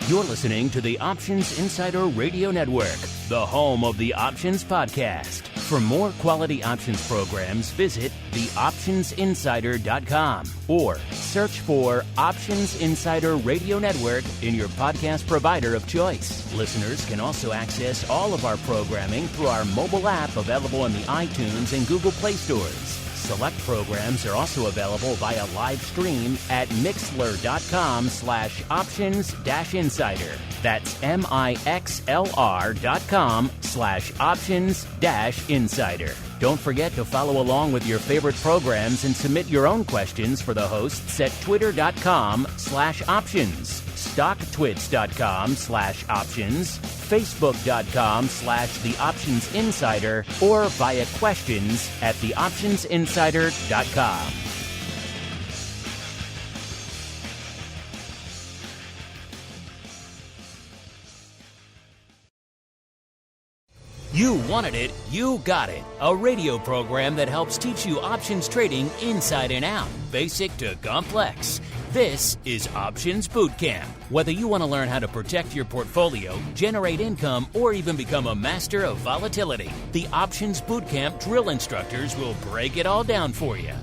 You're listening to the Options Insider Radio Network, the home of the Options Podcast. For more quality options programs, visit theoptionsinsider.com or search for Options Insider Radio Network in your podcast provider of choice. Listeners can also access all of our programming through our mobile app available in the iTunes and Google Play stores. Select programs are also available via live stream at mixlr.com/options-insider. That's mixlr.com/options-insider. Don't forget to follow along with your favorite programs and submit your own questions for the hosts at twitter.com/options, stocktwits.com/options, facebook.com/theoptionsinsider, or via questions at theoptionsinsider.com. You wanted it, you got it. A radio program that helps teach you options trading inside and out, basic to complex. This is Options Bootcamp. Whether you want to learn how to protect your portfolio, generate income, or even become a master of volatility, the Options Bootcamp drill instructors will break it all down for you.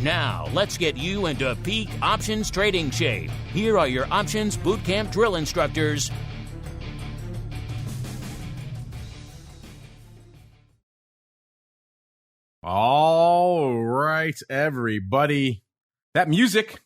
Now, let's get you into peak options trading shape. Here are your Options Bootcamp drill instructors. All right, everybody. That music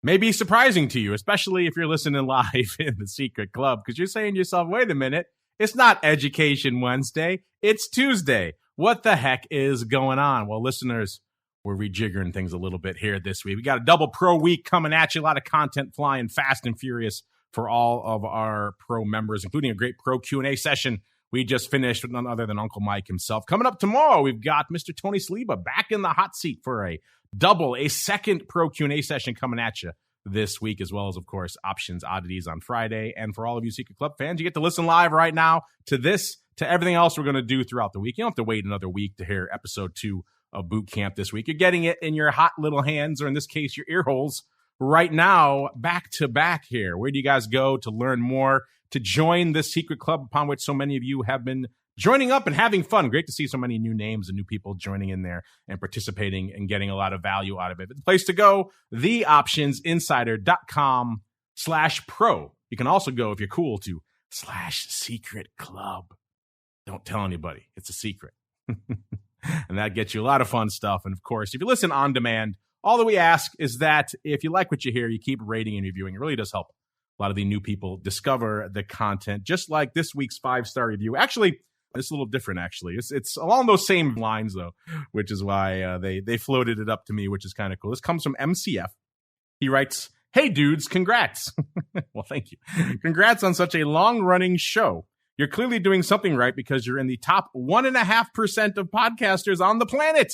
may be surprising to you, especially if you're listening live in the Secret Club, because you're saying to yourself, wait a minute, it's not Education Wednesday, it's Tuesday. What the heck is going on? Well, listeners, we're rejiggering things a little bit here this week. We got a double pro week coming at you, a lot of content flying fast and furious for all of our pro members, including a great pro Q&A session we just finished with none other than Uncle Mike himself. Coming up tomorrow, we've got Mr. Tony Saliba back in the hot seat for a second pro Q&A session coming at you this week, as well as, of course, Options Oddities on Friday. And for all of you Secret Club fans, you get to listen live right now to this, to everything else we're going to do throughout the week. You don't have to wait another week to hear episode 2 of Boot Camp this week. You're getting it in your hot little hands, or in this case, your ear holes, right now, back to back here. Where do you guys go to learn more, to join this Secret Club upon which so many of you have been joining up and having fun? Great to see so many new names and new people joining in there and participating and getting a lot of value out of it. It's the place to go, theoptionsinsider.com/pro. You can also go, if you're cool, to /secret club. Don't tell anybody. It's a secret. And that gets you a lot of fun stuff. And of course, if you listen on demand, all that we ask is that if you like what you hear, you keep rating and reviewing. It really does help a lot of the new people discover the content, just like this week's 5-star review. Actually, it's a little different, actually. It's along those same lines, though, which is why they floated it up to me, which is kind of cool. This comes from MCF. He writes, "Hey, dudes, congrats." Well, thank you. Congrats on such a long-running show. You're clearly doing something right because you're in the top 1.5% of podcasters on the planet.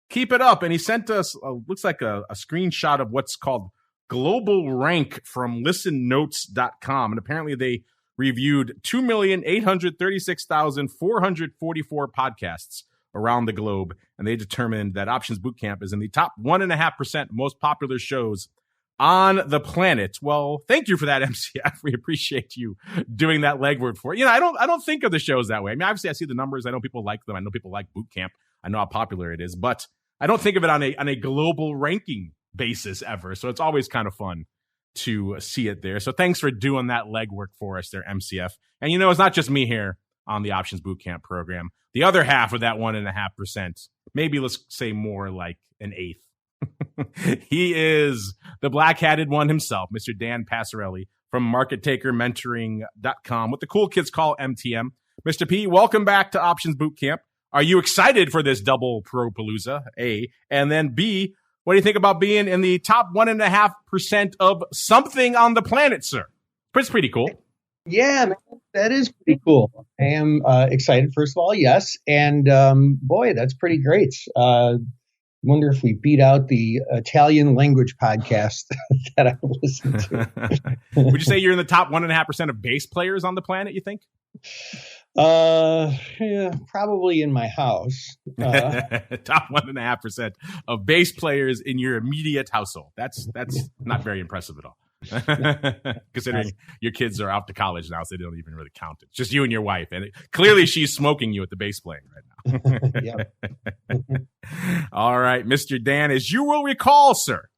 Keep it up. And he sent us, looks like a screenshot of what's called Global Rank from listennotes.com. And apparently they reviewed 2,836,444 podcasts around the globe. And they determined that Options Bootcamp is in the top 1.5% most popular shows on the planet. Well, thank you for that, MCF. We appreciate you doing that legwork for it. You know, I don't think of the shows that way. I mean, obviously I see the numbers. I know people like them. I know people like Bootcamp. I know how popular it is, but I don't think of it on a global ranking basis ever. So it's always kind of fun to see it there. So thanks for doing that legwork for us there, MCF. And you know, it's not just me here on the Options Bootcamp program. The other half of that 1.5%, maybe let's say more like an eighth. He is the black-hatted one himself, Mr. Dan Passarelli from MarketTakerMentoring.com, what the cool kids call MTM. Mr. P, welcome back to Options Bootcamp. Are you excited for this double pro-palooza, A? And then B, what do you think about being in the top 1.5% of something on the planet, sir? It's pretty cool. Yeah, man, that is pretty cool. I am excited, first of all, yes. And boy, that's pretty great. Wonder if we beat out the Italian language podcast that I listen to. Would you say you're in the top 1.5% of bass players on the planet, you think? Yeah, probably in my house. Top 1.5% of bass players in your immediate household. That's not very impressive at all. Considering your kids are out to college now, so they don't even really count it. Just you and your wife. And clearly she's smoking you at the bass playing right now. All right, Mr. Dan, as you will recall, sir,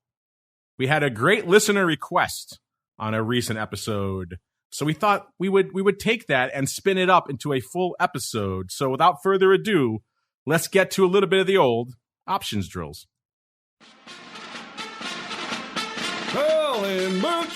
we had a great listener request on a recent episode. So we thought we would take that and spin it up into a full episode. So without further ado, let's get to a little bit of the old options drills. Colin Boots.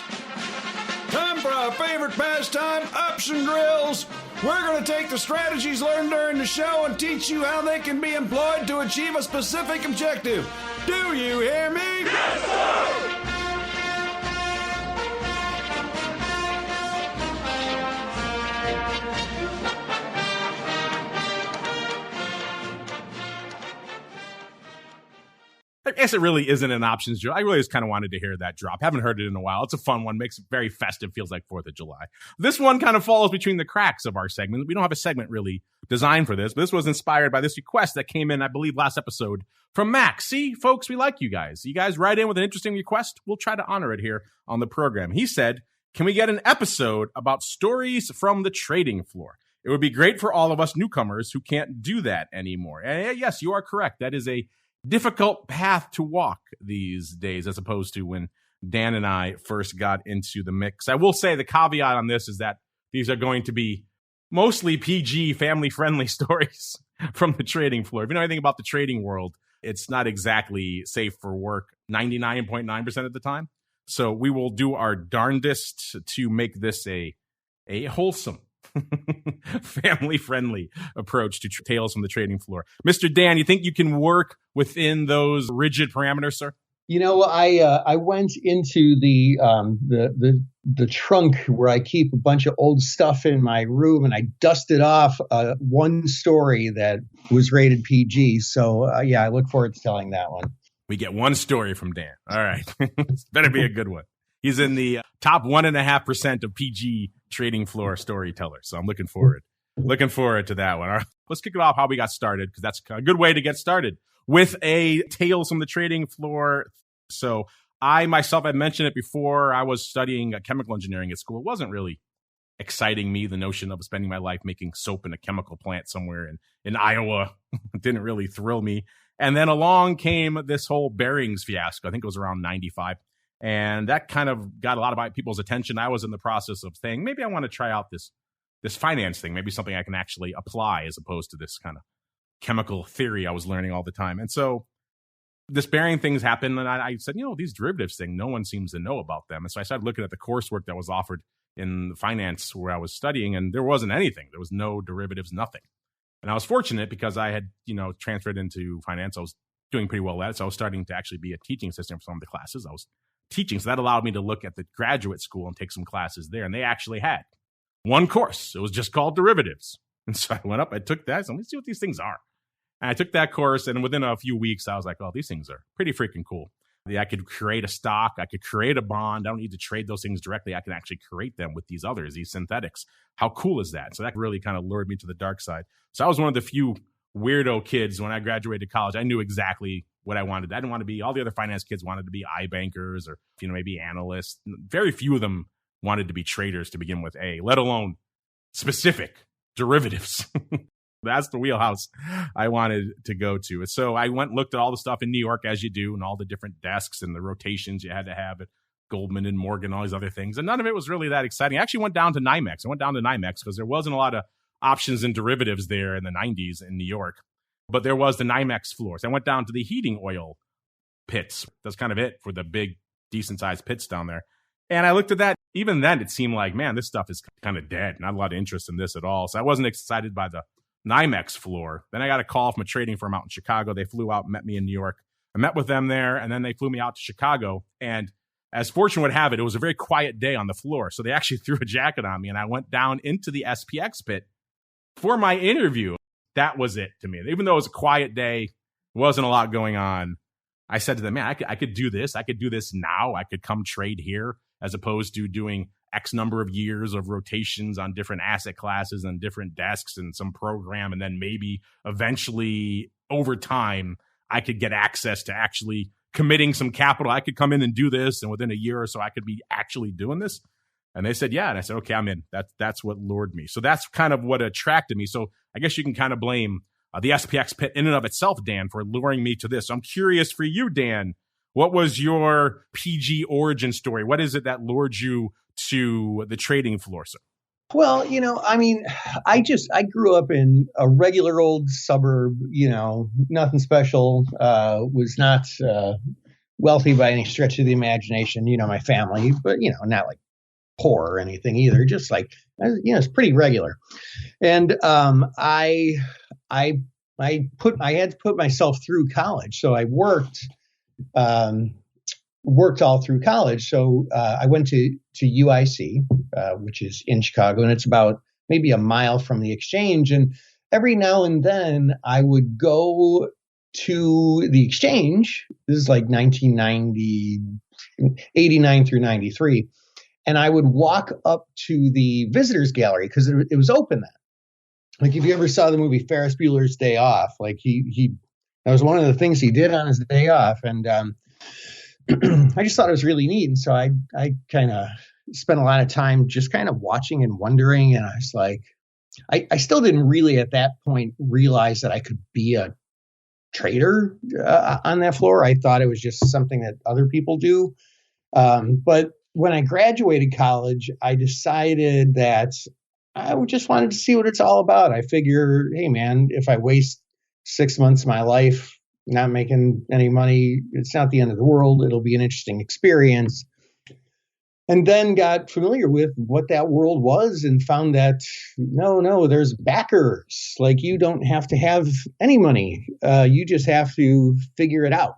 Time for our favorite pastime, option drills. We're going to take the strategies learned during the show and teach you how they can be employed to achieve a specific objective. Do you hear me? Yes, sir! I guess it really isn't an options drill. I really just kind of wanted to hear that drop. Haven't heard it in a while. It's a fun one. Makes it very festive. Feels like 4th of July. This one kind of falls between the cracks of our segment. We don't have a segment really designed for this, but this was inspired by this request that came in, I believe, last episode from Max. See, folks, we like you guys. You guys write in with an interesting request. We'll try to honor it here on the program. He said, can we get an episode about stories from the trading floor? It would be great for all of us newcomers who can't do that anymore. And yes, you are correct. That is a difficult path to walk these days, as opposed to when Dan and I first got into the mix. I will say the caveat on this is that these are going to be mostly PG, family-friendly stories from the trading floor. If you know anything about the trading world, it's not exactly safe for work 99.9% of the time. So we will do our darndest to make this a wholesome, family-friendly approach to Tales from the Trading Floor. Mr. Dan, you think you can work within those rigid parameters, sir? You know, I went into the trunk where I keep a bunch of old stuff in my room, and I dusted off one story that was rated PG. So yeah, I look forward to telling that one. We get one story from Dan. All right, better be a good one. He's in the top 1.5% of PG trading floor storytellers. So I'm looking forward to that one. All right, let's kick it off how we got started, because that's a good way to get started with a Tales from the Trading Floor. So I myself, I mentioned it before, I was studying chemical engineering at school. It wasn't really exciting me, the notion of spending my life making soap in a chemical plant somewhere in Iowa. It didn't really thrill me. And then along came this whole bearings fiasco. I think it was around 95. And that kind of got a lot of people's attention. I was in the process of saying, maybe I want to try out this finance thing, maybe something I can actually apply as opposed to this kind of chemical theory I was learning all the time. And so this bearing things happened, and I said, these derivatives thing, no one seems to know about them. And so I started looking at the coursework that was offered in finance where I was studying, and there wasn't anything. There was no derivatives, nothing. And I was fortunate because I had, transferred into finance. I was doing pretty well at it. So I was starting to actually be a teaching assistant for some of the classes I was teaching. So that allowed me to look at the graduate school and take some classes there. And they actually had one course. It was just called derivatives. And so I went up, I took that. So let me see what these things are. And I took that course. And within a few weeks, I was like, oh, these things are pretty freaking cool. I could create a stock. I could create a bond. I don't need to trade those things directly. I can actually create them with these others, these synthetics. How cool is that? So that really kind of lured me to the dark side. So I was one of the few weirdo kids when I graduated college. I knew exactly what I wanted. I didn't want to be, all the other finance kids wanted to be iBankers or, maybe analysts. Very few of them wanted to be traders to begin with, let alone specific derivatives. That's the wheelhouse I wanted to go to. So I went and looked at all the stuff in New York, as you do, and all the different desks and the rotations you had to have at Goldman and Morgan, all these other things. And none of it was really that exciting. I actually went down to NYMEX. I went down to NYMEX because there wasn't a lot of options and derivatives there in the 90s in New York. But there was the NYMEX floors. I went down to the heating oil pits. That's kind of it for the big, decent-sized pits down there. And I looked at that. Even then, it seemed like, man, this stuff is kind of dead. Not a lot of interest in this at all. So I wasn't excited by the NYMEX floor. Then I got a call from a trading firm out in Chicago. They flew out and met me in New York. I met with them there, and then they flew me out to Chicago. And as fortune would have it, it was a very quiet day on the floor. So they actually threw a jacket on me, and I went down into the SPX pit for my interview. That was it to me. Even though it was a quiet day, wasn't a lot going on, I said to them, man, I could do this. I could do this now. I could come trade here as opposed to doing X number of years of rotations on different asset classes and different desks and some program. And then maybe eventually over time, I could get access to actually committing some capital. I could come in and do this, and within a year or so, I could be actually doing this. And they said, yeah. And I said, okay, I'm in. That's what lured me. So that's kind of what attracted me. So I guess you can kind of blame the SPX pit in and of itself, Dan, for luring me to this. So I'm curious for you, Dan, what was your PG origin story? What is it that lured you to the trading floor, sir? Well, I mean, I grew up in a regular old suburb, nothing special, was not wealthy by any stretch of the imagination, my family, but, not like poor or anything either, just like, it's pretty regular. And I had to put myself through college. So I worked all through college. So I went to UIC, which is in Chicago, and it's about maybe a mile from the exchange. And every now and then I would go to the exchange. This is like 1990, 89 through 93. And I would walk up to the visitors gallery because it was open then. Like if you ever saw the movie Ferris Bueller's Day Off, like that was one of the things he did on his day off. And I just thought it was really neat. And so I kind of spent a lot of time just kind of watching and wondering. And I was like, I still didn't really at that point realize that I could be a trader on that floor. I thought it was just something that other people do. But when I graduated college, I decided that I just wanted to see what it's all about. I figure, hey, man, if I waste 6 months of my life not making any money, it's not the end of the world. It'll be an interesting experience. And then got familiar with what that world was and found that, no, there's backers. Like you don't have to have any money. You just have to figure it out.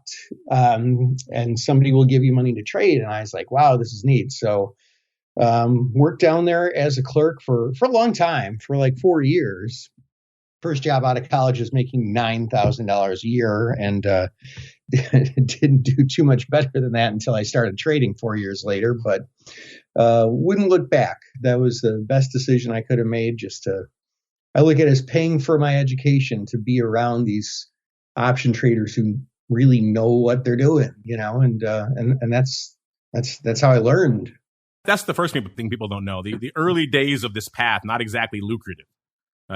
And somebody will give you money to trade. And I was like, wow, this is neat. So worked down there as a clerk for a long time, for like 4 years. First job out of college was making $9,000 a year, and didn't do too much better than that until I started trading 4 years later. But wouldn't look back. That was the best decision I could have made. I look at it as paying for my education to be around these option traders who really know what they're doing, and that's how I learned. That's the first thing people don't know. The early days of this path, not exactly lucrative.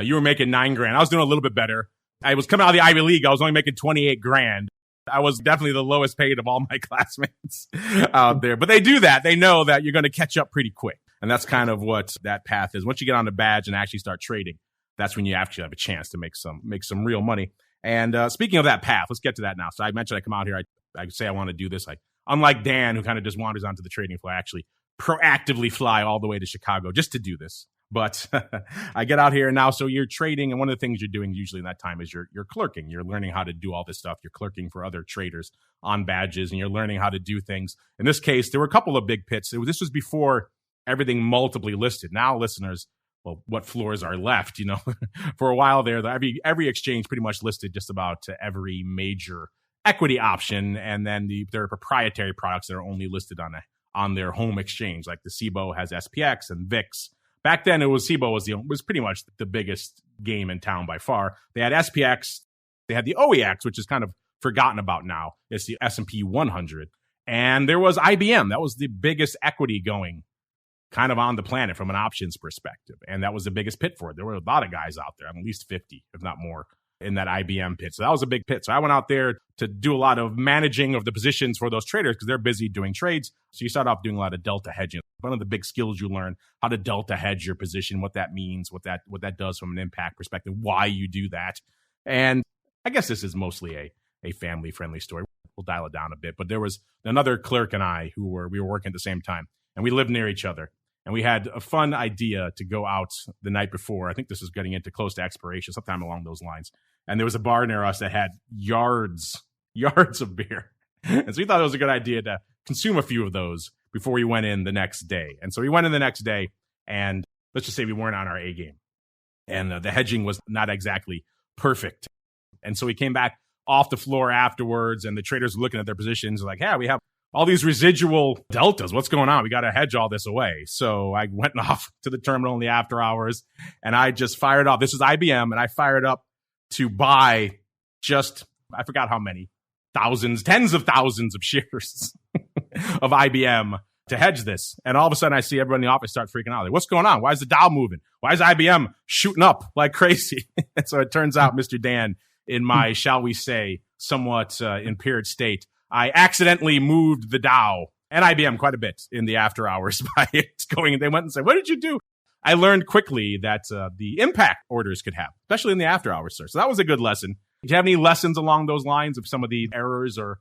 You were making $9,000. I was doing a little bit better. I was coming out of the Ivy League. I was only making $28,000. I was definitely the lowest paid of all my classmates out there. But they do that. They know that you're going to catch up pretty quick. And that's kind of what that path is. Once you get on the badge and actually start trading, that's when you actually have a chance to make some real money. And speaking of that path, let's get to that now. So I mentioned I come out here. I say I want to do this. Unlike Dan, who kind of just wanders onto the trading floor, I actually proactively fly all the way to Chicago just to do this. But I get out here now. So you're trading. And one of the things you're doing usually in that time is you're clerking. You're learning how to do all this stuff. You're clerking for other traders on badges, and you're learning how to do things. In this case, there were a couple of big pits. This was before everything multiply listed. Now, listeners, well, what floors are left? For a while there, every exchange pretty much listed just about every major equity option. And then there are proprietary products that are only listed on their home exchange. Like the SIBO has SPX and VIX. Back then, SIBO was pretty much the biggest game in town by far. They had SPX, they had the OEX, which is kind of forgotten about now. It's the S&P 100, and there was IBM. That was the biggest equity going, kind of on the planet from an options perspective, and that was the biggest pit for it. There were a lot of guys out there, at least 50, if not more, in that IBM pit. So that was a big pit. So I went out there to do a lot of managing of the positions for those traders because they're busy doing trades. So you start off doing a lot of delta hedging. One of the big skills you learn, how to delta hedge your position, what that means, what that does from an impact perspective, why you do that. And I guess this is mostly a family-friendly story. We'll dial it down a bit. But there was another clerk and I we were working at the same time, and we lived near each other. And we had a fun idea to go out the night before. I think this was getting into close to expiration, sometime along those lines. And there was a bar near us that had yards of beer. And so we thought it was a good idea to consume a few of those before we went in the next day. And so we went in the next day, and let's just say we weren't on our A game. And the hedging was not exactly perfect. And so we came back off the floor afterwards, and the traders were looking at their positions like, yeah, we have all these residual deltas. What's going on? We got to hedge all this away. So I went off to the terminal in the after hours, and I just fired up. This is IBM, and I fired up to buy I forgot how many, thousands, tens of thousands of shares of IBM to hedge this. And all of a sudden I see everyone in the office start freaking out. Like, what's going on? Why is the Dow moving? Why is IBM shooting up like crazy? And so it turns out, Mr. Dan, in my, shall we say, somewhat impaired state, I accidentally moved the Dow and IBM quite a bit in the after hours by going. They went and said, what did you do? I learned quickly that the impact orders could have, especially in the after hours, sir. So that was a good lesson. Did you have any lessons along those lines of some of the errors or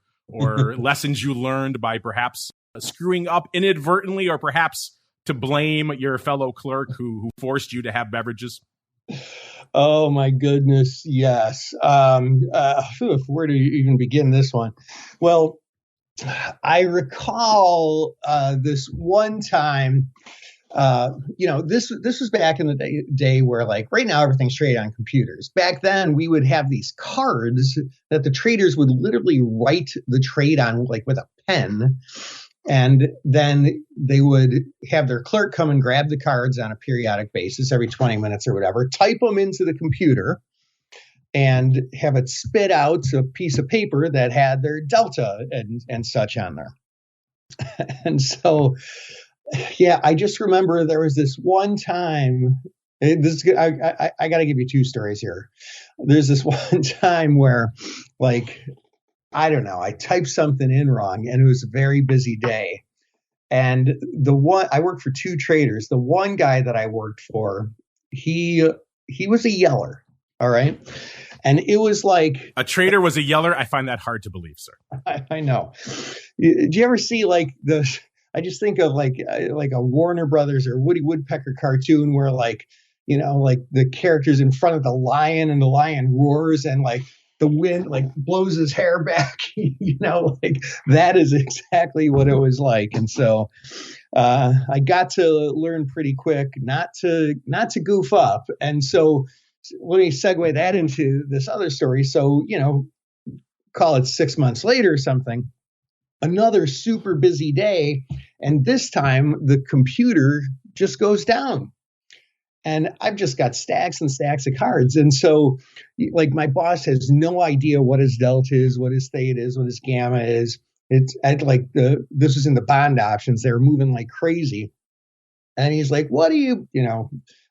lessons you learned by perhaps screwing up inadvertently, or perhaps to blame your fellow clerk who forced you to have beverages? Oh my goodness, yes. Where to even begin this one? Well, I recall this one time. This was back in the day where, like, right now everything's traded on computers. Back then, we would have these cards that the traders would literally write the trade on, like, with a pen. And then they would have their clerk come and grab the cards on a periodic basis every 20 minutes or whatever, type them into the computer, and have it spit out a piece of paper that had their delta and such on there. And so, yeah, I just remember there was this one time. I got to give you two stories here. There's this one time where, like, I don't know, I typed something in wrong, and it was a very busy day. And I worked for two traders. The one guy that I worked for, he was a yeller. All right. And it was like a trader was a yeller. I find that hard to believe, sir. I know. Did you ever see, like, I just think of like a Warner Brothers or Woody Woodpecker cartoon where, like, like the character's in front of the lion and the lion roars and, like, the wind, like, blows his hair back, like that is exactly what it was like. And so I got to learn pretty quick not to goof up. And so let me segue that into this other story. So, call it 6 months later or something, another super busy day. And this time the computer just goes down. And I've just got stacks and stacks of cards. And so, like, my boss has no idea what his delta is, what his theta is, what his gamma is. It's this was in the bond options. They were moving like crazy. And he's like, what do you,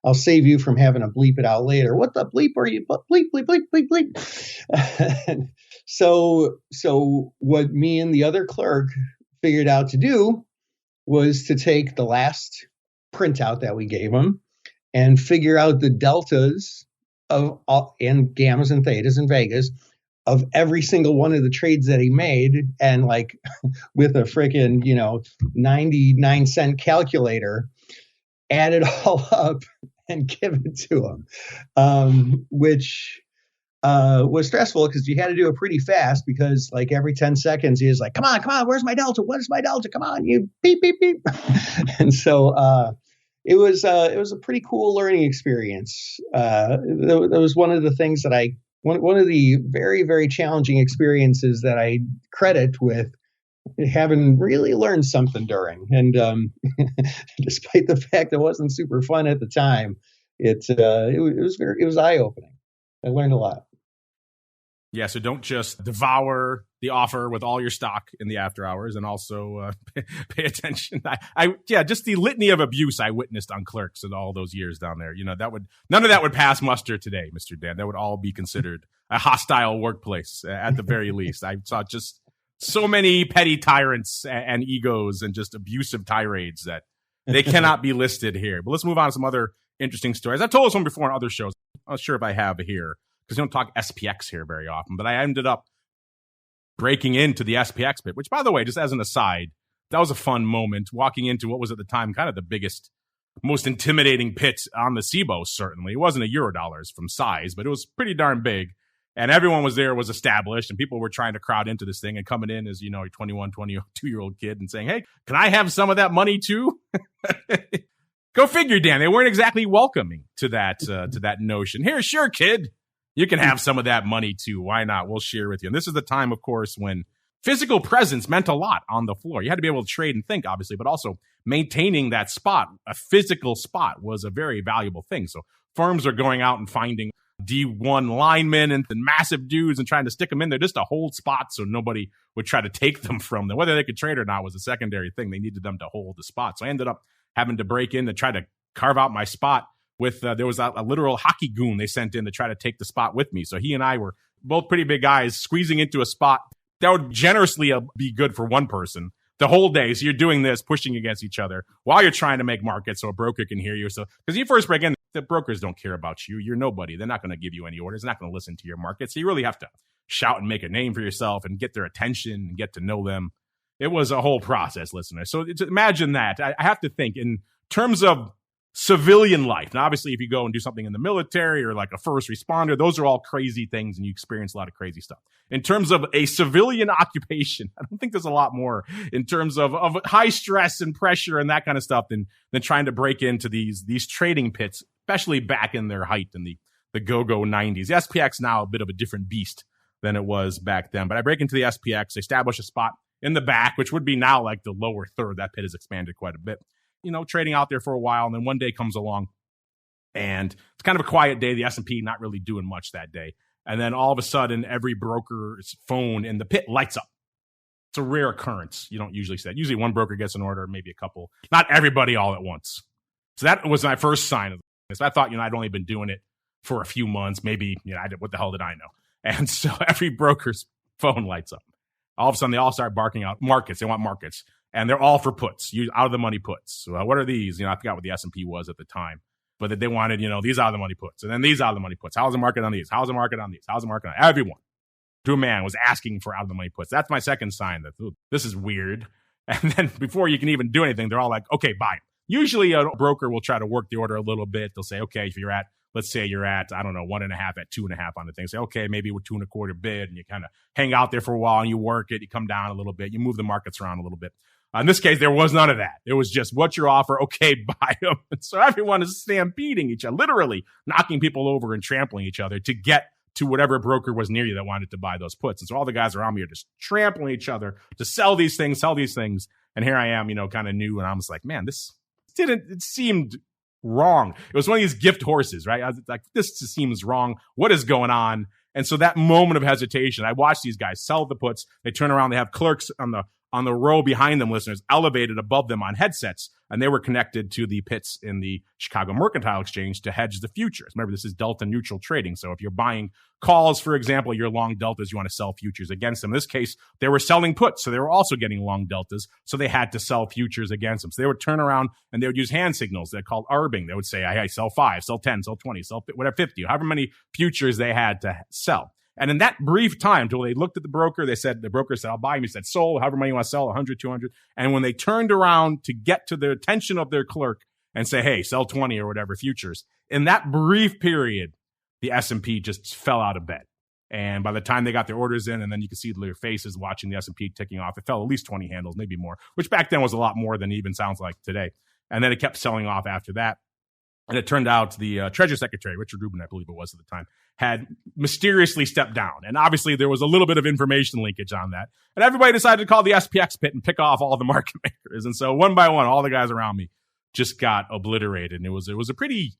I'll save you from having to bleep it out later. What the bleep are you? Bleep, bleep, bleep, bleep, bleep. So what me and the other clerk figured out to do was to take the last printout that we gave him and figure out the deltas and gammas and thetas and vegas of every single one of the trades that he made. And, like, with a freaking, 99-cent calculator, add it all up and give it to him, which was stressful because you had to do it pretty fast because, like, every 10 seconds he was like, come on, where's my delta? What is my delta? Come on, you beep, beep, beep. And so it was a pretty cool learning experience. That was one of the things that one of the very, very challenging experiences that I credit with having really learned something during. And despite the fact it wasn't super fun at the time, it was eye-opening. I learned a lot. Yeah, so don't just devour the offer with all your stock in the after hours, and also pay attention. Just the litany of abuse I witnessed on clerks in all those years down there. None of that would pass muster today, Mr. Dan. That would all be considered a hostile workplace at the very least. I saw just so many petty tyrants and egos and just abusive tirades that they cannot be listed here. But let's move on to some other interesting stories. I've told this one before on other shows. I'm not sure if I have here, because we don't talk SPX here very often, but I ended up breaking into the SPX bit, which, by the way, just as an aside, that was a fun moment, walking into what was at the time kind of the biggest, most intimidating pit on the CBOS, certainly. It wasn't a Eurodollars from size, but it was pretty darn big. And everyone was established, and people were trying to crowd into this thing and coming in as, a 21, 22-year-old kid and saying, hey, can I have some of that money too? Go figure, Dan. They weren't exactly welcoming to that notion. Here, sure, kid. You can have some of that money too. Why not? We'll share with you. And this is the time, of course, when physical presence meant a lot on the floor. You had to be able to trade and think, obviously, but also maintaining that spot, a physical spot, was a very valuable thing. So firms are going out and finding D1 linemen and massive dudes and trying to stick them in there just to hold spots so nobody would try to take them from them. Whether they could trade or not was a secondary thing. They needed them to hold the spot. So I ended up having to break in to try to carve out my spot with, there was a literal hockey goon they sent in to try to take the spot with me. So he and I were both pretty big guys squeezing into a spot that would generously be good for one person the whole day. So you're doing this, pushing against each other while you're trying to make markets so a broker can hear you. So, because you first break in, the brokers don't care about you. You're nobody. They're not going to give you any orders. They're not going to listen to your market. So you really have to shout and make a name for yourself and get their attention and get to know them. It was a whole process, listeners. So imagine that. I have to think in terms of civilian life. Now, obviously, if you go and do something in the military or like a first responder, those are all crazy things and you experience a lot of crazy stuff. In terms of a civilian occupation, I don't think there's a lot more in terms of high stress and pressure and that kind of stuff than trying to break into these trading pits, especially back in their height in the go-go 90s. The SPX now a bit of a different beast than it was back then. But I break into the SPX, establish a spot in the back, which would be now like the lower third. That pit has expanded quite a bit. Trading out there for a while, and then one day comes along, and it's kind of a quiet day. The S&P not really doing much that day. And then all of a sudden, every broker's phone in the pit lights up. It's a rare occurrence. You don't usually see that. Usually one broker gets an order, maybe a couple. Not everybody all at once. So that was my first sign of this. I thought, I'd only been doing it for a few months. Maybe, what the hell did I know? And so every broker's phone lights up. All of a sudden, they all start barking out markets. They want markets. And they're all for puts, out of the money puts. So what are these? I forgot what the S&P was at the time, but they wanted, these out of the money puts, and then these out of the money puts. How's the market on these? How's the market on these? How's the market on everyone? To a man was asking for out of the money puts. That's my second sign that this is weird. And then before you can even do anything, they're all like, okay, buy it. Usually a broker will try to work the order a little bit. They'll say, okay, if you're at, let's say you're at, I don't know, 1.5 at 2.5 on the thing. Say, okay, maybe we're 2.25 bid, and you kind of hang out there for a while and you work it. You come down a little bit. You move the markets around a little bit. In this case, there was none of that. It was just, what's your offer? Okay, buy them. And so everyone is stampeding each other, literally knocking people over and trampling each other to get to whatever broker was near you that wanted to buy those puts. And so all the guys around me are just trampling each other to sell these things. And here I am, kind of new. And I'm just like, man, it seemed wrong. It was one of these gift horses, right? I was like, this just seems wrong. What is going on? And so that moment of hesitation, I watched these guys sell the puts. They turn around. They have clerks on the row behind them, listeners, elevated above them on headsets, and they were connected to the pits in the Chicago Mercantile Exchange to hedge the futures. Remember, this is delta neutral trading. So if you're buying calls, for example, you're long deltas, you want to sell futures against them. In this case, they were selling puts, so they were also getting long deltas, so they had to sell futures against them. So they would turn around and they would use hand signals. They're called arbing. They would say, hey, sell 5, sell 10, sell 20, sell whatever, 50, however many futures they had to sell. And in that brief time, until they looked at the broker, the broker said, I'll buy him. He said, sold, however many you want to sell, 100, 200. And when they turned around to get to the attention of their clerk and say, hey, sell 20 or whatever futures, in that brief period, the S&P just fell out of bed. And by the time they got their orders in, and then you could see their faces watching the S&P ticking off, it fell at least 20 handles, maybe more, which back then was a lot more than it even sounds like today. And then it kept selling off after that. And it turned out the Treasury Secretary, Richard Rubin, I believe it was at the time, had mysteriously stepped down. And obviously there was a little bit of information linkage on that. And everybody decided to call the SPX pit and pick off all the market makers. And so one by one, all the guys around me just got obliterated. And it was a pretty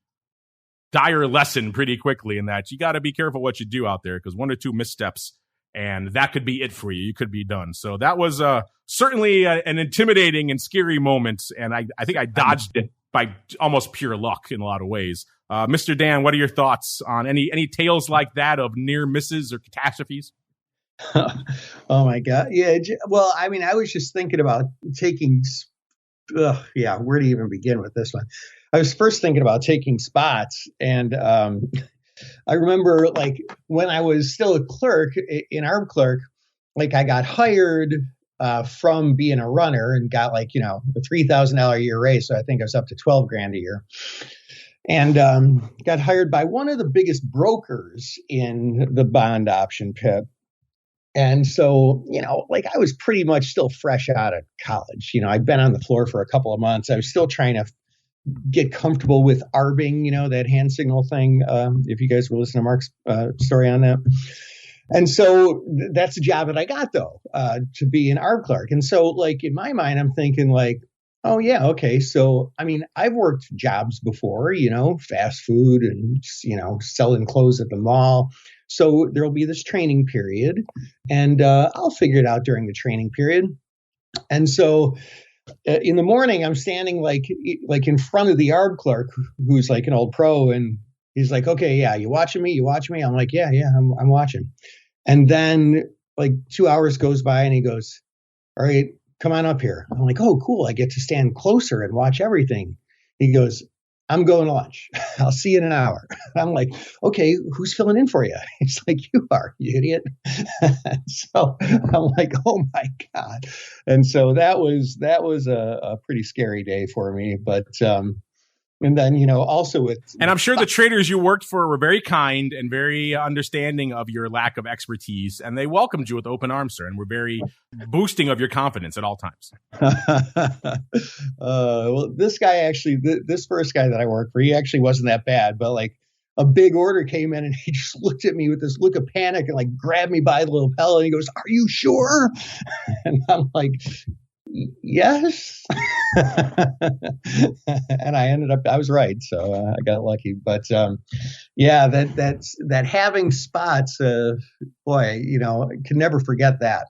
dire lesson pretty quickly in that you got to be careful what you do out there, because 1 or 2 missteps and that could be it for you. You could be done. So that was certainly an intimidating and scary moment. And I think I dodged it by almost pure luck in a lot of ways. Mr. Dan, what are your thoughts on any tales like that of near misses or catastrophes? Oh my God. Yeah. Well, I mean, I was just thinking about taking, where to even begin with this one? I was first thinking about taking spots, and I remember like when I was still a clerk, an arm clerk, like I got hired from being a runner and got like, a $3,000 a year raise. So I think I was up to $12,000 a year, and got hired by one of the biggest brokers in the bond option pit. And so, like I was pretty much still fresh out of college. I'd been on the floor for a couple of months. I was still trying to get comfortable with arbing, that hand signal thing. If you guys were listening to Mark's story on that. And so that's the job that I got, though, to be an arb clerk. And so like in my mind, I'm thinking like, Oh, yeah. Okay. So, I mean, I've worked jobs before, fast food and, selling clothes at the mall. So there'll be this training period, and I'll figure it out during the training period. And so in the morning, I'm standing like in front of the yard clerk who's like an old pro. And he's like, okay, yeah, you watching me? You watching me? I'm like, yeah, I'm watching. And then like 2 hours goes by and he goes, all right, come on up here. I'm like, oh, cool. I get to stand closer and watch everything. He goes, I'm going to lunch. I'll see you in an hour. I'm like, okay, who's filling in for you? He's like, you are, you idiot. So I'm like, oh my God. And so that was a pretty scary day for me. But and then, also with. And I'm sure the traders you worked for were very kind and very understanding of your lack of expertise. And they welcomed you with open arms, sir, and were very boosting of your confidence at all times. Well, this guy actually, this first guy that I worked for, he actually wasn't that bad. But like a big order came in and he just looked at me with this look of panic and like grabbed me by the lapel. And he goes, are you sure? And I'm like, yes. And I was right. So I got lucky. But yeah, that having spots, boy, I can never forget that.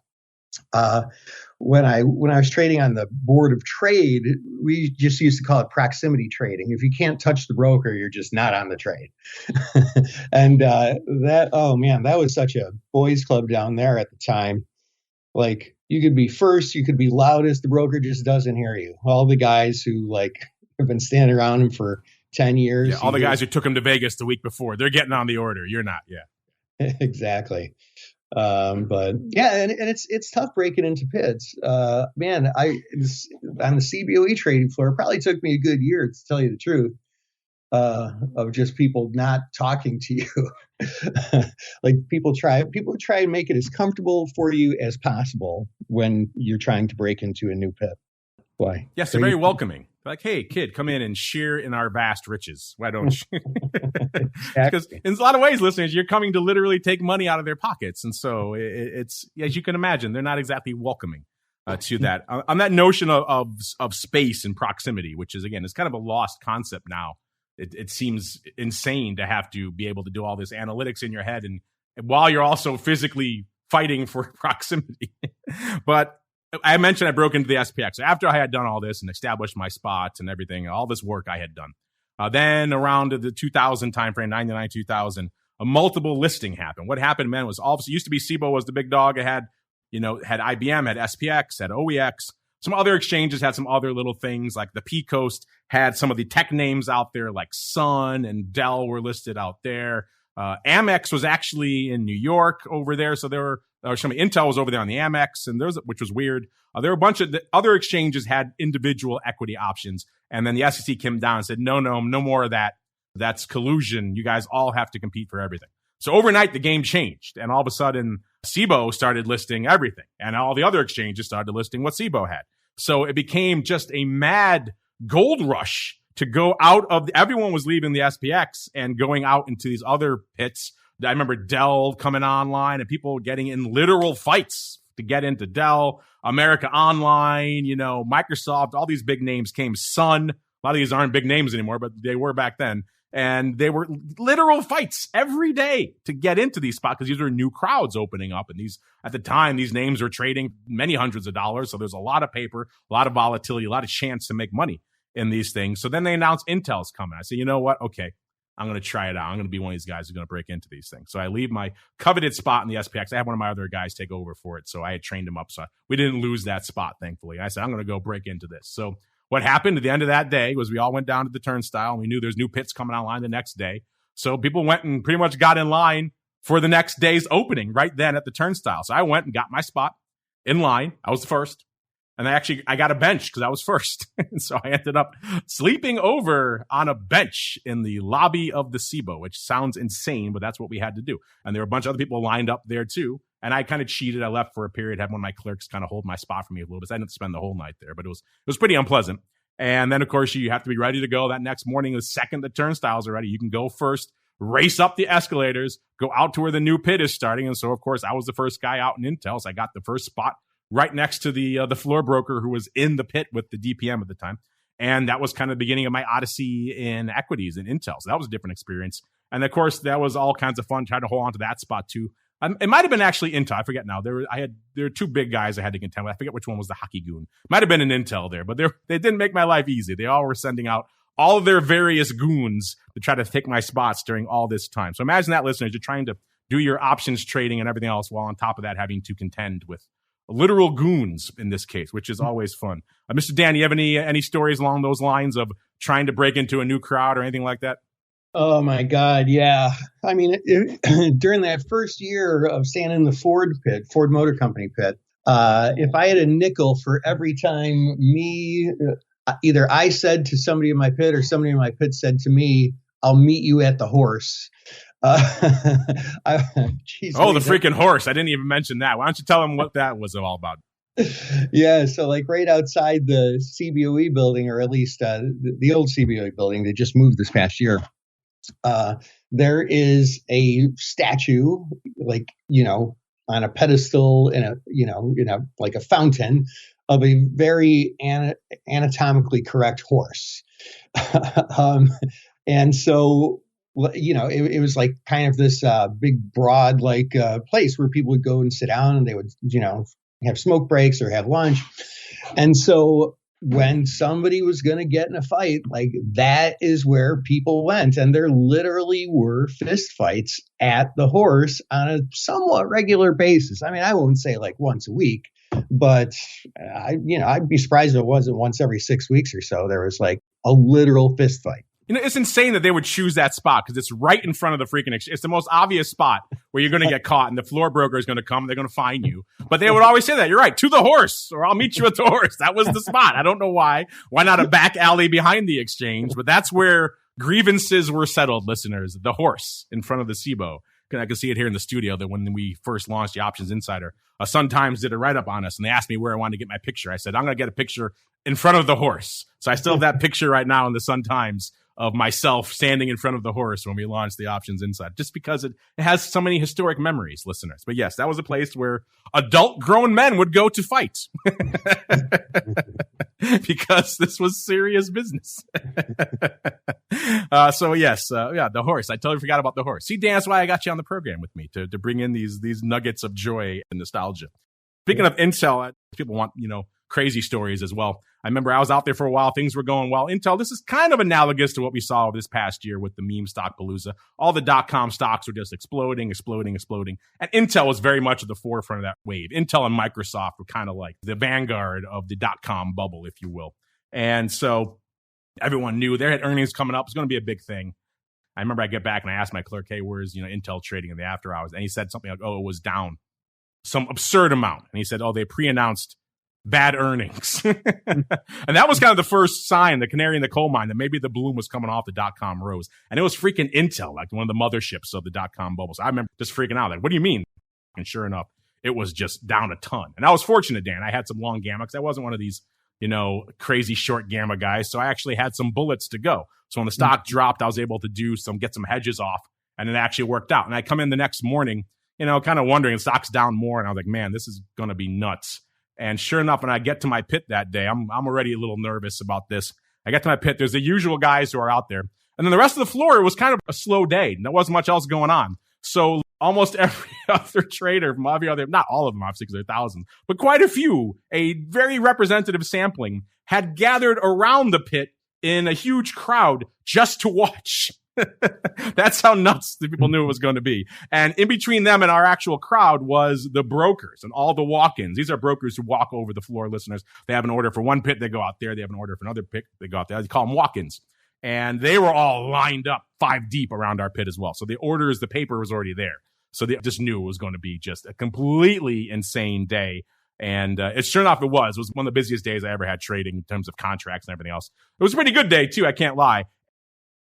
When I was trading on the board of trade, we just used to call it proximity trading. If you can't touch the broker, you're just not on the trade. And oh man, that was such a boys club down there at the time. Like you could be first, you could be loudest, the broker just doesn't hear you. All the guys who like have been standing around him for 10 years. Yeah, all the guys who took him to Vegas the week before, they're getting on the order. You're not. Yeah, exactly. But yeah, and it's tough breaking into pits. Man, on the CBOE trading floor, it probably took me a good year to tell you the truth. Of just people not talking to you. Like people try and make it as comfortable for you as possible when you're trying to break into a new pit. Why? Yes, they're very welcoming. Like, hey, kid, come in and share in our vast riches. Why don't you? Because in a lot of ways, listeners, you're coming to literally take money out of their pockets. And so it's, as you can imagine, they're not exactly welcoming to that. On that notion of space and proximity, which is, again, it's kind of a lost concept now. It seems insane to have to be able to do all this analytics in your head and while you're also physically fighting for proximity. But I mentioned I broke into the SPX. After I had done all this and established my spots and everything, all this work I had done. Then around the 2000 timeframe, 99, 2000, a multiple listing happened. What happened, man, was all of it used to be SIBO was the big dog. It had, had IBM, had SPX, had OEX. Some other exchanges had some other little things, like the P Coast had some of the tech names out there, like Sun and Dell were listed out there. Amex was actually in New York over there, so there were some Intel was over there on the Amex, and which was weird. There were a bunch of other exchanges had individual equity options, and then the SEC came down and said, no more of that. That's collusion. You guys all have to compete for everything. So overnight, the game changed, and all of a sudden, SIBO started listing everything, and all the other exchanges started listing what SIBO had. So it became just a mad gold rush to go out of everyone was leaving the SPX and going out into these other pits. I remember Dell coming online and people getting in literal fights to get into Dell, America Online, Microsoft, all these big names came. Sun, a lot of these aren't big names anymore, but they were back then. And they were literal fights every day to get into these spots because these were new crowds opening up. And at the time, these names were trading many hundreds of dollars. So there's a lot of paper, a lot of volatility, a lot of chance to make money in these things. So then they announced Intel's coming. I said, you know what? Okay, I'm going to try it out. I'm going to be one of these guys who's going to break into these things. So I leave my coveted spot in the SPX. I had one of my other guys take over for it. So I had trained him up. So we didn't lose that spot, thankfully. I said, I'm going to go break into this. So what happened at the end of that day was we all went down to the turnstile, and we knew there's new pits coming online the next day. So people went and pretty much got in line for the next day's opening right then at the turnstile. So I went and got my spot in line. I was the first. And I got a bench because I was first. And so I ended up sleeping over on a bench in the lobby of the SIBO, which sounds insane, but that's what we had to do. And there were a bunch of other people lined up there too. And I kind of cheated. I left for a period, had one of my clerks kind of hold my spot for me a little bit. So I didn't spend the whole night there, but it was pretty unpleasant. And then, of course, you have to be ready to go that next morning. The second the turnstiles are ready, you can go first, race up the escalators, go out to where the new pit is starting. And so, of course, I was the first guy out in Intel. So I got the first spot right next to the floor broker who was in the pit with the DPM at the time. And that was kind of the beginning of my odyssey in equities and Intel. So that was a different experience. And of course, that was all kinds of fun trying to hold on to that spot too. It might have been actually Intel. I forget now. There were two big guys I had to contend with. I forget which one was the hockey goon. Might have been an Intel there, but they didn't make my life easy. They all were sending out all of their various goons to try to take my spots during all this time. So imagine that, listeners. You're trying to do your options trading and everything else while on top of that having to contend with literal goons in this case, which is always fun. Mr. Dan, you have any stories along those lines of trying to break into a new crowd or anything like that? Oh my God, yeah. I mean, during that first year of standing in the Ford Motor Company pit, if I had a nickel for every time either I said to somebody in my pit or somebody in my pit said to me, "I'll meet you at the horse." The freaking horse! I didn't even mention that. Why don't you tell them what that was all about? Yeah, so like right outside the CBOE building, or at least the old CBOE building, they just moved this past year. There is a statue, like, on a pedestal in a like a fountain of a very anatomically correct horse. And so, it was like kind of this big, broad, like place where people would go and sit down, and they would, have smoke breaks or have lunch. And so when somebody was going to get in a fight, like that is where people went. And there literally were fist fights at the horse on a somewhat regular basis. I mean, I won't say like once a week, but I'd be surprised if it wasn't once every 6 weeks or so. There was like a literal fist fight. It's insane that they would choose that spot because it's right in front of the freaking exchange. It's the most obvious spot where you're going to get caught, and the floor broker is going to come. They're going to fine you. But they would always say that. You're right. To the horse, or I'll meet you at the horse. That was the spot. I don't know why. Why not a back alley behind the exchange? But that's where grievances were settled, listeners. The horse in front of the SIBO. I can see it here in the studio that when we first launched the Options Insider, Sun Times did a write-up on us, and they asked me where I wanted to get my picture. I said, I'm going to get a picture in front of the horse. So I still have that picture right now in the Sun Times of myself standing in front of the horse when we launched the Options Inside, just because it has so many historic memories, listeners. But yes, that was a place where adult grown men would go to fight because this was serious business. So yes, the horse. I totally forgot about the horse. See, Dan, that's why I got you on the program with me to bring in these nuggets of joy and nostalgia. Speaking of Intel, people want, crazy stories as well. I remember I was out there for a while. Things were going well. Intel, this is kind of analogous to what we saw this past year with the meme stock palooza. All the .com stocks were just exploding. And Intel was very much at the forefront of that wave. Intel and Microsoft were kind of like the vanguard of the .com bubble, if you will. And so everyone knew they had earnings coming up. It was going to be a big thing. I remember I get back and I asked my clerk, hey, where's Intel trading in the after hours? And he said something like, oh, it was down some absurd amount. And he said, oh, they pre-announced bad earnings. And that was kind of the first sign, the canary in the coal mine, that maybe the bloom was coming off the .com rose. And it was freaking Intel, like one of the motherships of the .com bubble. So I remember just freaking out, like, what do you mean? And sure enough, it was just down a ton. And I was fortunate, Dan. I had some long gamma because I wasn't one of these, crazy short gamma guys. So I actually had some bullets to go. So when the stock dropped, I was able to get some hedges off, and it actually worked out. And I come in the next morning, kind of wondering, the stock's down more. And I was like, man, this is going to be nuts. And sure enough, when I get to my pit that day, I'm already a little nervous about this. I get to my pit. There's the usual guys who are out there. And then the rest of the floor, it was kind of a slow day. There wasn't much else going on. So almost every other trader from every other, not all of them, obviously, because there are thousands, but quite a few, a very representative sampling, had gathered around the pit in a huge crowd just to watch. That's how nuts the people knew it was going to be. And in between them and our actual crowd was the brokers and all the walk-ins. These are brokers who walk over the floor, listeners. They have an order for one pit, they go out there. They have an order for another pit, they go out there. They call them walk-ins. And they were all lined up 5 deep around our pit as well. So the paper was already there. So they just knew it was going to be just a completely insane day. And sure enough, it was one of the busiest days I ever had trading in terms of contracts and everything else. It was a pretty good day, too. I can't lie.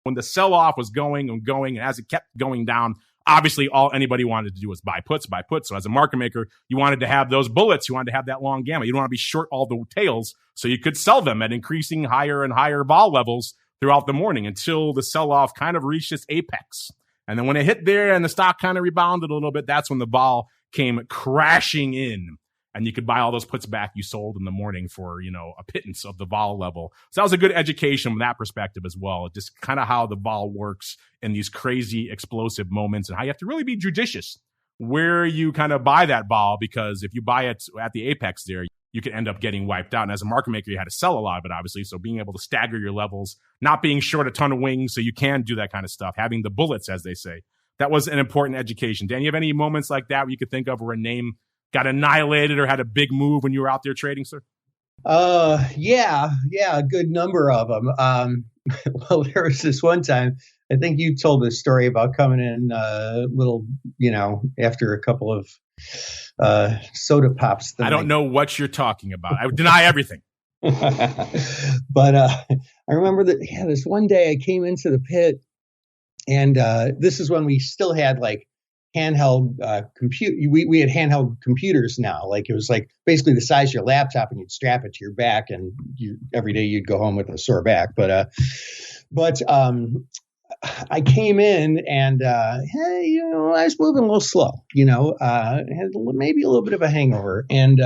When the sell-off was going, and as it kept going down, obviously all anybody wanted to do was buy puts. So as a market maker, you wanted to have those bullets. You wanted to have that long gamma. You don't want to be short all the tails, so you could sell them at increasing higher and higher vol levels throughout the morning until the sell-off kind of reached its apex. And then when it hit there and the stock kind of rebounded a little bit, that's when the vol came crashing in. and you could buy all those puts back you sold in the morning for, a pittance of the vol level. So that was a good education from that perspective as well. Just kind of how the vol works in these crazy explosive moments and how you have to really be judicious where you kind of buy that vol, because if you buy it at the apex there, you could end up getting wiped out. And as a market maker, you had to sell a lot of it, obviously. So being able to stagger your levels, not being short a ton of wings so you can do that kind of stuff, having the bullets, as they say. That was an important education. Dan, you have any moments like that where you could think of where a name got annihilated or had a big move when you were out there trading, sir? Yeah, a good number of them. Well, there was this one time, I think you told this story about coming in after a couple of soda pops. I don't know what you're talking about. I deny everything. But I remember that, this one day I came into the pit, and this is when we still had like handheld we had handheld computers now. Like it was like basically the size of your laptop, and you'd strap it to your back, and every day you'd go home with a sore back. But I came in and, hey, I was moving a little slow, had maybe a little bit of a hangover. And,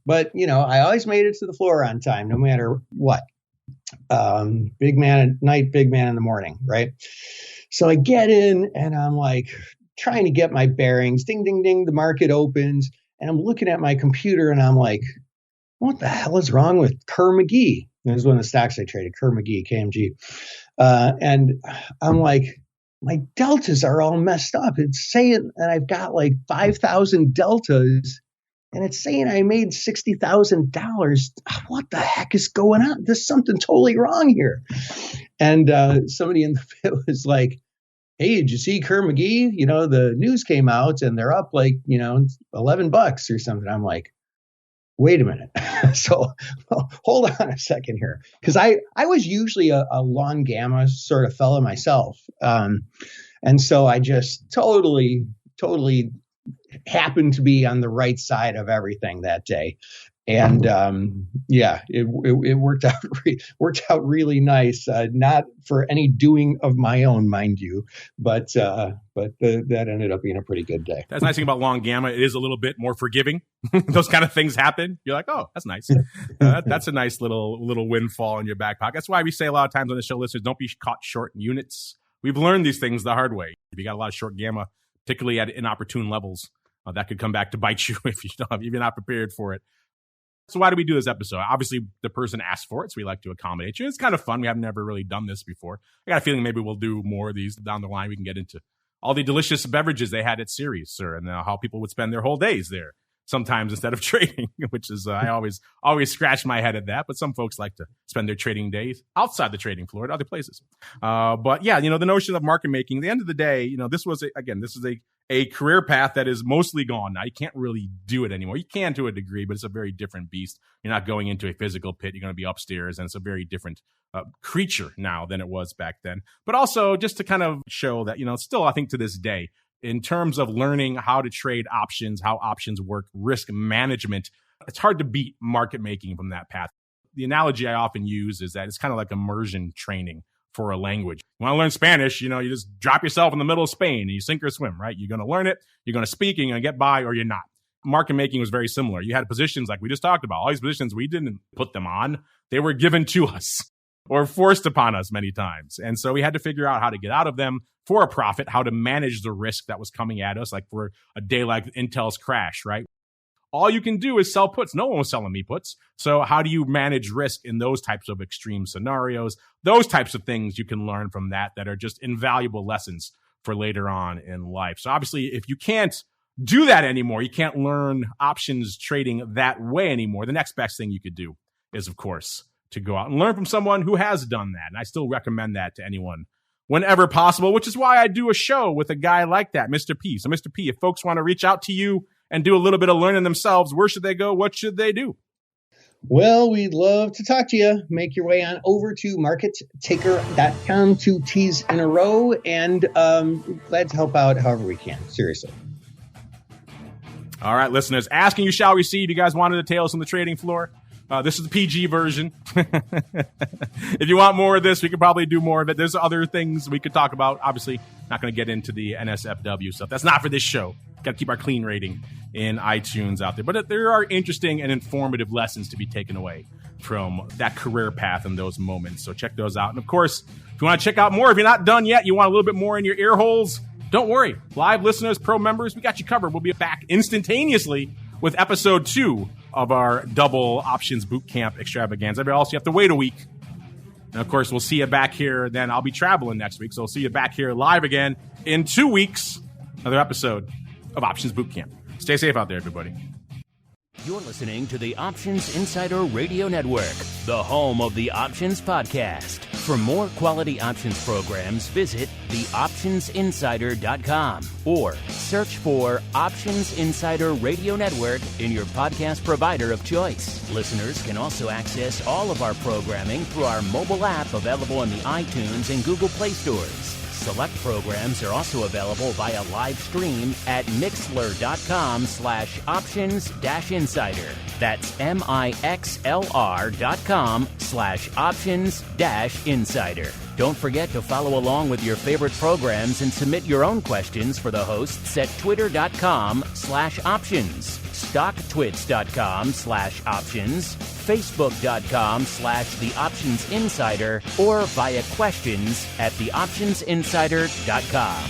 but I always made it to the floor on time, no matter what. Big man at night, big man in the morning. Right. So I get in and I'm like trying to get my bearings. Ding, ding, ding. The market opens and I'm looking at my computer and I'm like, what the hell is wrong with Kerr McGee? This is one of the stocks I traded, Kerr McGee, KMG. And I'm like, my deltas are all messed up. It's saying that I've got like 5,000 deltas, and it's saying I made $60,000. What the heck is going on? There's something totally wrong here. And somebody in the pit was like, hey, did you see Kerr McGee? The news came out and they're up like, $11 or something. I'm like, wait a minute. So hold on a second here. Because I was usually a long gamma sort of fellow myself. And so I just totally happened to be on the right side of everything that day. And it worked out really nice. Not for any doing of my own, mind you, but that ended up being a pretty good day. That's the nice thing about long gamma. It is a little bit more forgiving. Those kind of things happen. You're like, oh, that's nice. That's a nice little windfall in your back pocket. That's why we say a lot of times on the show, listeners, don't be caught short in units. We've learned these things the hard way. If you got a lot of short gamma, particularly at inopportune levels, that could come back to bite you if you're not prepared for it. So why do we do this episode? Obviously, the person asked for it, so we like to accommodate you. It's kind of fun. We have never really done this before. I got a feeling maybe we'll do more of these down the line. We can get into all the delicious beverages they had at Ceres, sir, and how people would spend their whole days there sometimes instead of trading, which is I always scratch my head at that. But some folks like to spend their trading days outside the trading floor at other places. But yeah, the notion of market making, at the end of the day, this is a career path that is mostly gone now. You can't really do it anymore. You can to a degree, but it's a very different beast. You're not going into a physical pit. You're going to be upstairs, and it's a very different creature now than it was back then. But also just to kind of show that, still, I think to this day, in terms of learning how to trade options, how options work, risk management, it's hard to beat market making from that path. The analogy I often use is that it's kind of like immersion training for a language. You want to learn Spanish, you just drop yourself in the middle of Spain and you sink or swim, right? You're going to learn it, you're going to speak, you're going to get by, or you're not. Market making was very similar. You had positions like we just talked about. All these positions, we didn't put them on. They were given to us or forced upon us many times. And so we had to figure out how to get out of them for a profit, how to manage the risk that was coming at us, like for a day like Intel's crash, right? All you can do is sell puts. No one was selling me puts. So how do you manage risk in those types of extreme scenarios? Those types of things you can learn from that are just invaluable lessons for later on in life. So obviously, if you can't do that anymore, you can't learn options trading that way anymore, the next best thing you could do is, of course, to go out and learn from someone who has done that. And I still recommend that to anyone whenever possible, which is why I do a show with a guy like that, Mr. P. So Mr. P, if folks want to reach out to you and do a little bit of learning themselves, where should they go? What should they do? Well, we'd love to talk to you. Make your way on over to markettaker.com, 2 T's in a row, and glad to help out however we can. Seriously. All right, listeners, asking you shall receive. You guys wanted the tales from the trading floor? This is the PG version. If you want more of this, we could probably do more of it. There's other things we could talk about. Obviously, not going to get into the NSFW stuff. That's not for this show. Got to keep our clean rating in iTunes out there. But there are interesting and informative lessons to be taken away from that career path and those moments. So check those out. And of course, if you want to check out more, if you're not done yet, you want a little bit more in your ear holes, don't worry. Live listeners, pro members, we got you covered. We'll be back instantaneously with episode 2 of our double options boot camp extravaganza. Everybody else, you have to wait a week. And of course, we'll see you back here. Then I'll be traveling next week. So we'll see you back here live again in 2 weeks. Another episode of Options Boot Camp. Stay safe out there, everybody. You're listening to the Options Insider Radio Network, the home of the Options Podcast. For more quality options programs, visit theoptionsinsider.com or search for Options Insider Radio Network in your podcast provider of choice. Listeners can also access all of our programming through our mobile app available in the iTunes and Google Play stores. Select programs are also available via live stream at mixlr.com/options-insider. That's mixlr.com/options-insider. Don't forget to follow along with your favorite programs and submit your own questions for the hosts at twitter.com/options, stocktwits.com/options, facebook.com/theoptionsinsider, or via questions at theoptionsinsider.com.